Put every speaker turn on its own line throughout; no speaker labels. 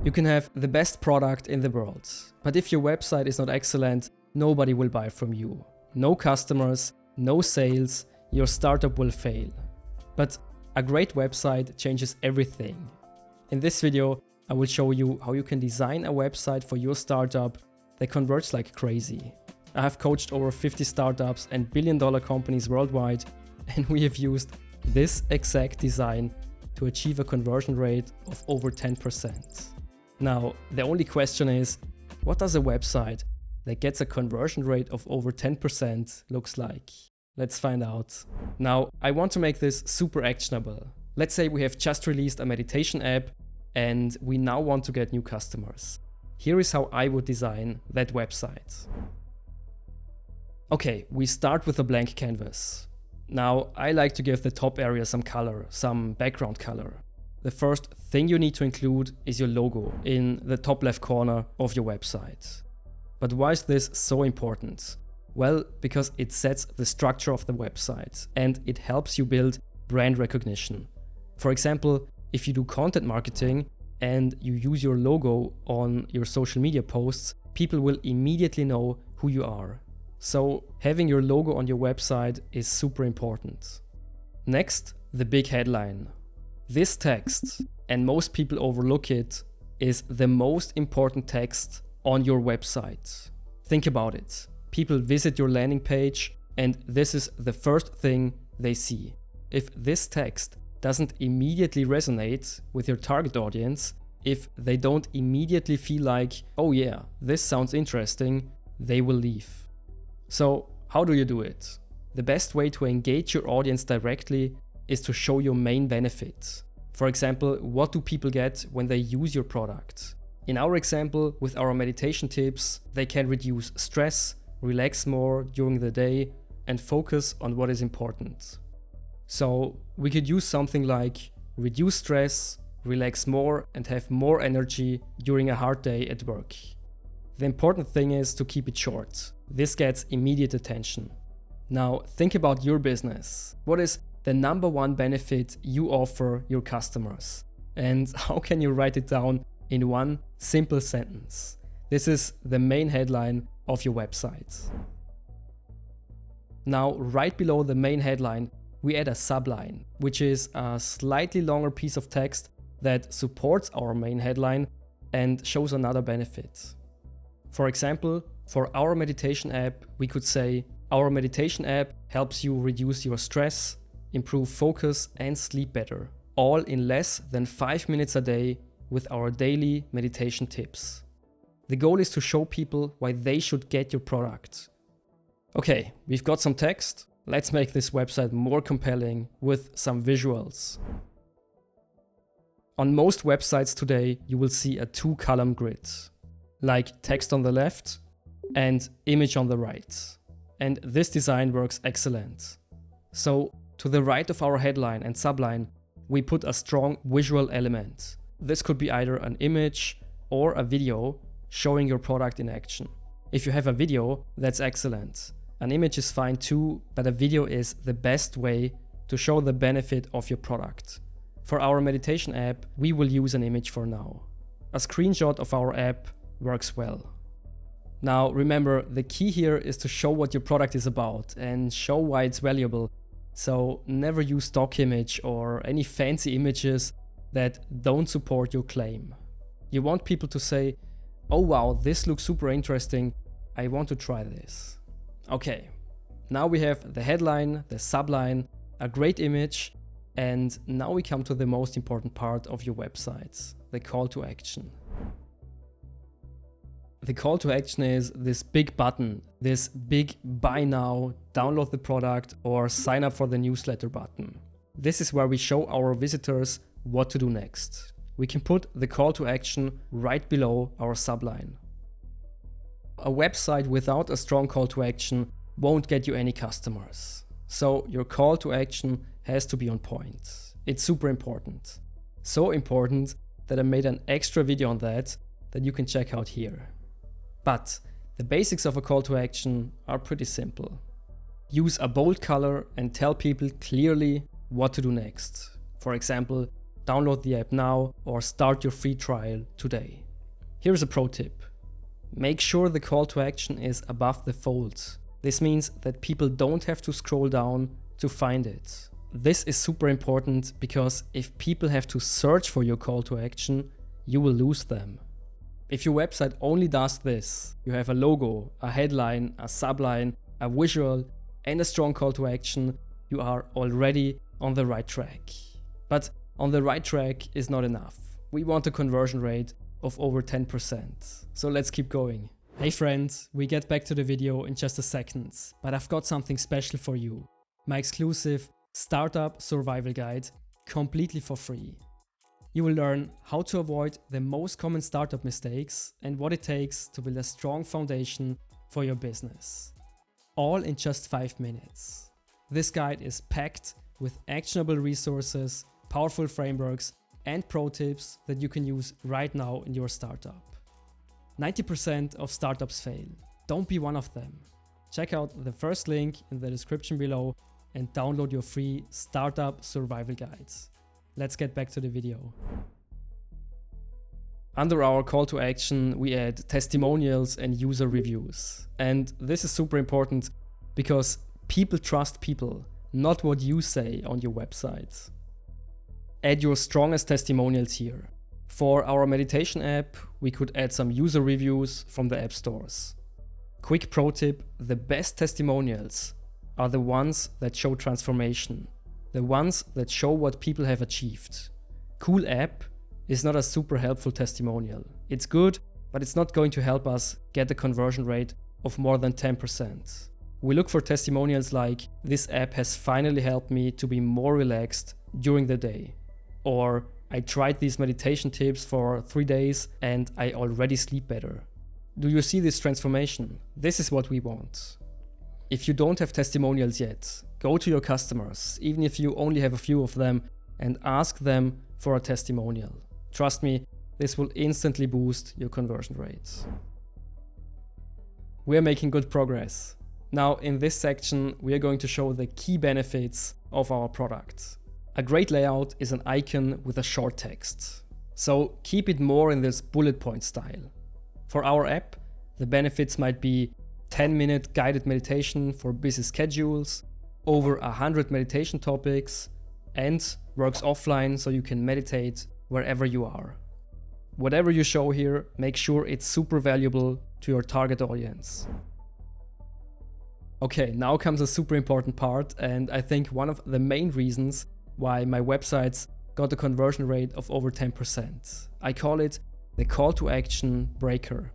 You can have the best product in the world, but if your website is not excellent, nobody will buy from you. No customers, no sales, your startup will fail. But a great website changes everything. In this video, I will show you how you can design a website for your startup that converts like crazy. I have coached over 50 startups and billion-dollar companies worldwide, and we have used this exact design to achieve a conversion rate of over 10%. Now, the only question is, what does a website that gets a conversion rate of over 10% looks like? Let's find out. Now, I want to make this super actionable. Let's say we have just released a meditation app and we now want to get new customers. Here is how I would design that website. Okay, we start with a blank canvas. Now, I like to give the top area some color, some background color. The first thing you need to include is your logo in the top left corner of your website. But why is this so important? Well, because it sets the structure of the website and it helps you build brand recognition. For example, if you do content marketing and you use your logo on your social media posts, people will immediately know who you are. So having your logo on your website is super important. Next, the big headline. This text, and most people overlook it, is the most important text on your website. Think about it. People visit your landing page and this is the first thing they see. If this text doesn't immediately resonate with your target audience, if they don't immediately feel like, oh yeah, this sounds interesting, they will leave. So how do you do it? The best way to engage your audience directly is to show your main benefits. For example, what do people get when they use your product? In our example, with our meditation tips, they can reduce stress, relax more during the day, and focus on what is important. So we could use something like reduce stress, relax more, and have more energy during a hard day at work. The important thing is to keep it short. This gets immediate attention. Now think about your business. What is the number one benefit you offer your customers? And how can you write it down in one simple sentence? This is the main headline of your website. Now, right below the main headline, we add a subline, which is a slightly longer piece of text that supports our main headline and shows another benefit. For example, for our meditation app, we could say, our meditation app helps you reduce your stress, improve focus and sleep better, all in less than 5 minutes a day with our daily meditation tips. The goal is to show people why they should get your product. Okay, we've got some text. Let's make this website more compelling with some visuals. On most websites today, you will see a 2-column grid, like text on the left and image on the right. And this design works excellent. So to the right of our headline and subline, we put a strong visual element. This could be either an image or a video showing your product in action. If you have a video, that's excellent. An image is fine too, but a video is the best way to show the benefit of your product. For our meditation app, we will use an image for now. A screenshot of our app works well. Now remember, the key here is to show what your product is about and show why it's valuable. So never use stock image or any fancy images that don't support your claim. You want people to say, oh wow, this looks super interesting, I want to try this. Okay, now we have the headline, the subline, a great image, and now we come to the most important part of your website, the call to action. The call to action is this big button, this big buy now, download the product, or sign up for the newsletter button. This is where we show our visitors what to do next. We can put the call to action right below our subline. A website without a strong call to action won't get you any customers. So your call to action has to be on point. It's super important. So important that I made an extra video on that you can check out here. But the basics of a call to action are pretty simple. Use a bold color and tell people clearly what to do next. For example, download the app now, or start your free trial today. Here's a pro tip. Make sure the call to action is above the fold. This means that people don't have to scroll down to find it. This is super important because if people have to search for your call to action, you will lose them. If your website only does this, you have a logo, a headline, a subline, a visual, and a strong call to action, you are already on the right track. But on the right track is not enough. We want a conversion rate of over 10%. So let's keep going. Hey friends, we get back to the video in just a second, but I've got something special for you. My exclusive Startup Survival Guide, completely for free. You will learn how to avoid the most common startup mistakes and what it takes to build a strong foundation for your business. All in just 5 minutes. This guide is packed with actionable resources, powerful frameworks, and pro tips that you can use right now in your startup. 90% of startups fail. Don't be one of them. Check out the first link in the description below and download your free Startup Survival Guide. Let's get back to the video. Under our call to action, we add testimonials and user reviews. And this is super important because people trust people, not what you say on your website. Add your strongest testimonials here. For our meditation app, we could add some user reviews from the app stores. Quick pro tip, the best testimonials are the ones that show transformation. The ones that show what people have achieved. Cool app is not a super helpful testimonial. It's good, but it's not going to help us get a conversion rate of more than 10%. We look for testimonials like, this app has finally helped me to be more relaxed during the day. Or, I tried these meditation tips for 3 days and I already sleep better. Do you see this transformation? This is what we want. If you don't have testimonials yet, go to your customers, even if you only have a few of them, and ask them for a testimonial. Trust me, this will instantly boost your conversion rates. We are making good progress. Now, in this section, we are going to show the key benefits of our product. A great layout is an icon with a short text. So keep it more in this bullet point style. For our app, the benefits might be 10-minute guided meditation for busy schedules, over 100 meditation topics, and works offline so you can meditate wherever you are. Whatever you show here, make sure it's super valuable to your target audience. Okay, now comes a super important part, and I think one of the main reasons why my websites got a conversion rate of over 10%. I call it the call to action breaker.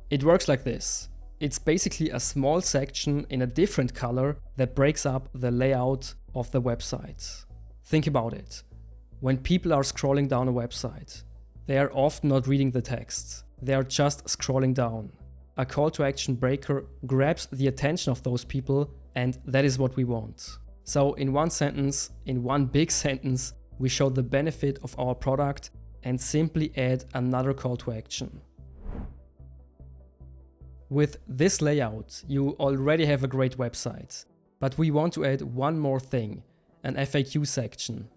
It works like this. It's basically a small section in a different color that breaks up the layout of the website. Think about it. When people are scrolling down a website, they are often not reading the text. They are just scrolling down. A call to action breaker grabs the attention of those people, and that is what we want. So in one sentence, in one big sentence, we show the benefit of our product and simply add another call to action. With this layout, you already have a great website, but we want to add one more thing, an FAQ section.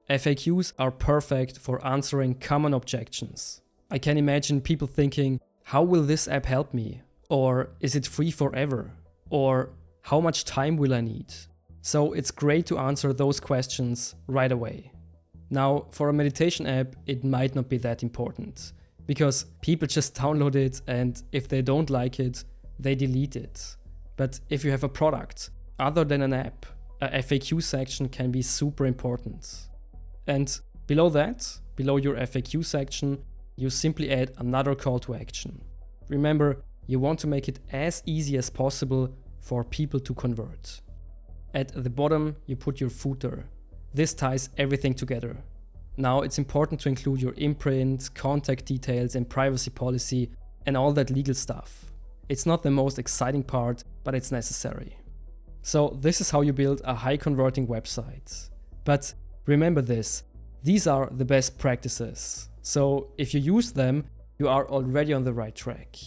FAQs are perfect for answering common objections. I can imagine people thinking, how will this app help me? Or is it free forever? Or how much time will I need? So it's great to answer those questions right away. Now, for a meditation app, it might not be that important, because people just download it and if they don't like it, they delete it. But if you have a product other than an app, a FAQ section can be super important. And below that, below your FAQ section, you simply add another call to action. Remember, you want to make it as easy as possible for people to convert. At the bottom, you put your footer. This ties everything together. Now it's important to include your imprint, contact details and privacy policy and all that legal stuff. It's not the most exciting part, but it's necessary. So this is how you build a high converting website. But remember this, these are the best practices. So if you use them, you are already on the right track.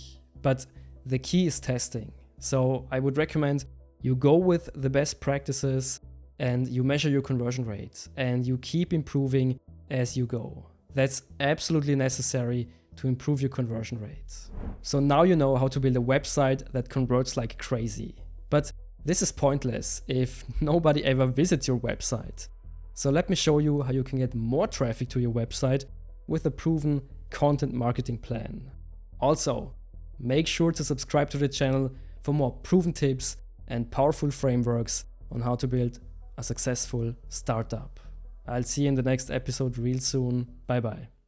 But the key is testing. So I would recommend you go with the best practices and you measure your conversion rate and you keep improving as you go. That's absolutely necessary to improve your conversion rates. So now you know how to build a website that converts like crazy. But this is pointless if nobody ever visits your website. So let me show you how you can get more traffic to your website with a proven content marketing plan. Also, make sure to subscribe to the channel for more proven tips and powerful frameworks on how to build a successful startup. I'll see you in the next episode real soon. Bye bye.